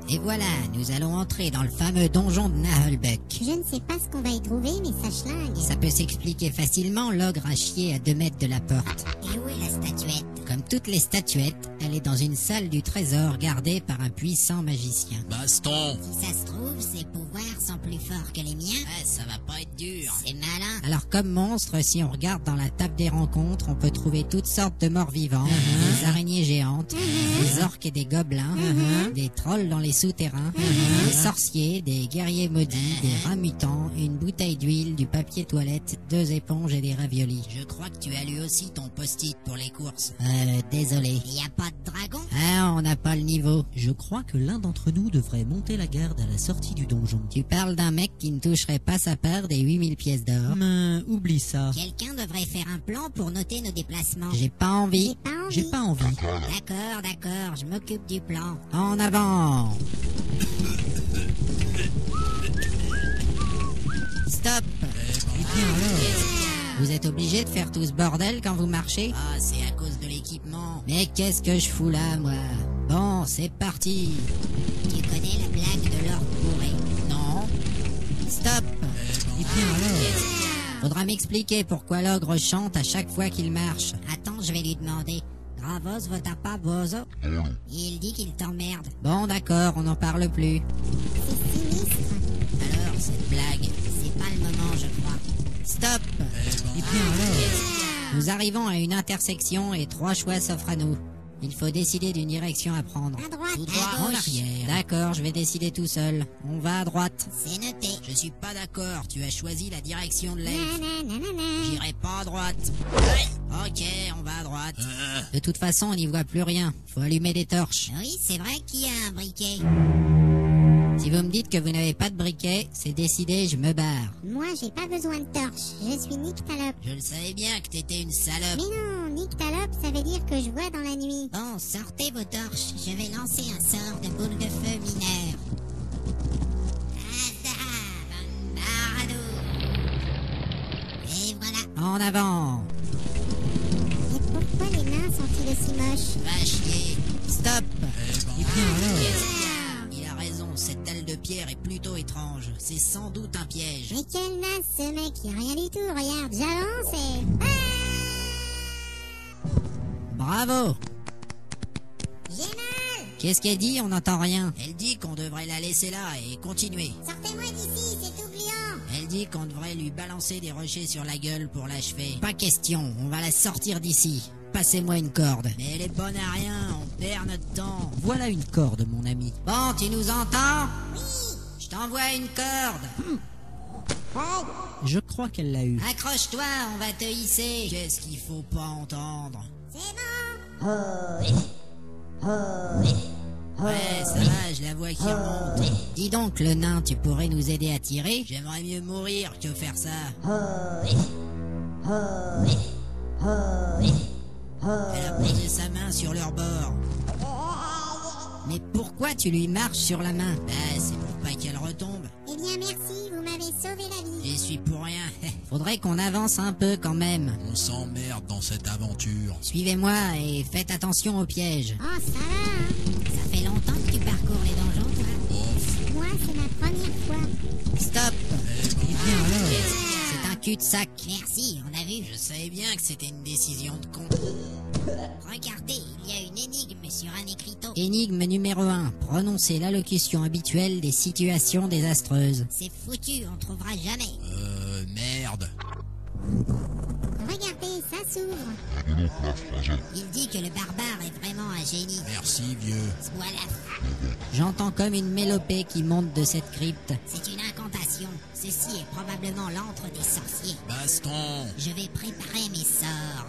Et voilà, nous allons entrer dans le fameux donjon de Naheulbeuk. Je ne sais pas ce qu'on va y trouver, mais ça schlingue. Ça peut s'expliquer facilement, l'ogre a chié à 2 mètres de la porte. Et où est la statuette? Comme toutes les statuettes, elle est dans une salle du trésor gardée par un puissant magicien. Baston. Si ça se trouve, ses pouvoirs sont plus forts que les miens. Ouais, ça va pas être dur. C'est malin. Alors comme monstre, si on regarde dans la table des rencontres, on peut trouver toutes sortes de morts vivants, des araignées géantes, des orques et des gobelins, des trolls dans les souterrains, des sorciers, des guerriers maudits, des rats mutants, une bouteille d'huile, du papier toilette, 2 éponges et des raviolis. Je crois que tu as lu aussi ton post-it pour les courses. Désolé. Il y a pas de dragon? Ah, on n'a pas le niveau. Je crois que l'un d'entre nous devrait monter la garde à la sortie du donjon. Tu parles d'un mec qui ne toucherait pas sa part des 8000 pièces d'or. Oublie ça. Quelqu'un devrait faire un plan pour noter nos déplacements. J'ai pas envie. J'ai pas envie. D'accord, je m'occupe du plan. En avant. Stop. Eh bien alors. Vous êtes obligé de faire tout ce bordel quand vous marchez? Ah, c'est à cause de l'équipement. Mais qu'est-ce que je fous là, moi? Bon, c'est parti. Tu connais la blague de l'orque bourré? Non. Stop. Eh bien alors. Faudra m'expliquer pourquoi l'ogre chante à chaque fois qu'il marche. Attends, je vais lui demander. Gravos vota pas bozo? Il dit qu'il t'emmerde. Bon, d'accord, on n'en parle plus. C'est sinistre. Alors, cette blague. C'est pas le moment, je crois. Stop. Eh bien alors. Nous arrivons à une intersection et 3 choix s'offrent à nous. Il faut décider d'une direction à prendre. À droite, Tout droit à en gauche. arrière. D'accord, je vais décider tout seul. On va à droite. C'est noté. Je suis pas d'accord. Tu as choisi la direction de l'elfe. Nananana. J'irai pas à droite. Ok, on va à droite. De toute façon, on n'y voit plus rien. Faut allumer des torches. Oui, c'est vrai qu'il y a un briquet. Si vous me dites que vous n'avez pas de briquet, c'est décidé, je me barre. Moi, j'ai pas besoin de torche. Je suis Nyctalope. Je le savais bien que t'étais une Mais salope. non, Nyctalope, ça veut dire que je vois dans la nuit. Bon, sortez vos torches. Je vais lancer un sort de boule de feu mineur. Et voilà. En avant. Et pourquoi les nains sont-ils aussi moches? Va chier. Stop. Eh bien alors. Il a raison, cette dalle de pierre est plutôt étrange. C'est sans doute un piège. Mais quel naze ce mec, y a rien du tout, regarde, j'avance et... Bravo. J'ai mal! Qu'est-ce qu'elle dit? On n'entend rien. Elle dit qu'on devrait la laisser là et continuer. Sortez-moi d'ici, c'est tout gliant! Elle dit qu'on devrait lui balancer des rochers sur la gueule pour l'achever. Pas question, on va la sortir d'ici. Passez-moi une corde. Mais elle est bonne à rien, on perd notre temps. Voilà une corde, mon ami. Bon, tu nous entends? Oui! Je t'envoie une corde. Je crois qu'elle l'a eu. Accroche-toi, on va te hisser. Qu'est-ce qu'il faut pas entendre? C'est bon! Ouais, ça va, je la vois qui remonte. Dis donc, le nain, tu pourrais nous aider à tirer? J'aimerais mieux mourir que faire ça. Elle a posé sa main sur leur bord. Mais pourquoi tu lui marches sur la main? Bah, c'est pour pas qu'elle retombe. Eh bien merci, vous m'avez sauvé la vie. J'y suis pour rien. Faudrait qu'on avance un peu quand même. On s'emmerde dans cette aventure. Suivez-moi et faites attention aux pièges. Oh, ça va, hein? Ça fait longtemps que tu parcours les donjons, toi? Ouf. Moi, c'est ma première fois. Stop. Eh bien alors. C'est un cul-de-sac. Merci, on a vu. Je savais bien que c'était une décision de con. Regardez, il y a une énigme sur un écriteau. Énigme numéro 1. Prononcez l'allocution habituelle des situations désastreuses. C'est foutu, on trouvera jamais. Merde. Regardez, ça s'ouvre. Il dit que le barbare est vraiment un génie. Merci, vieux. Voilà, J'entends comme une mélopée qui monte de cette crypte. c'est une incantation. Ceci est probablement l'antre des sorciers. Baston. Je vais préparer mes sorts.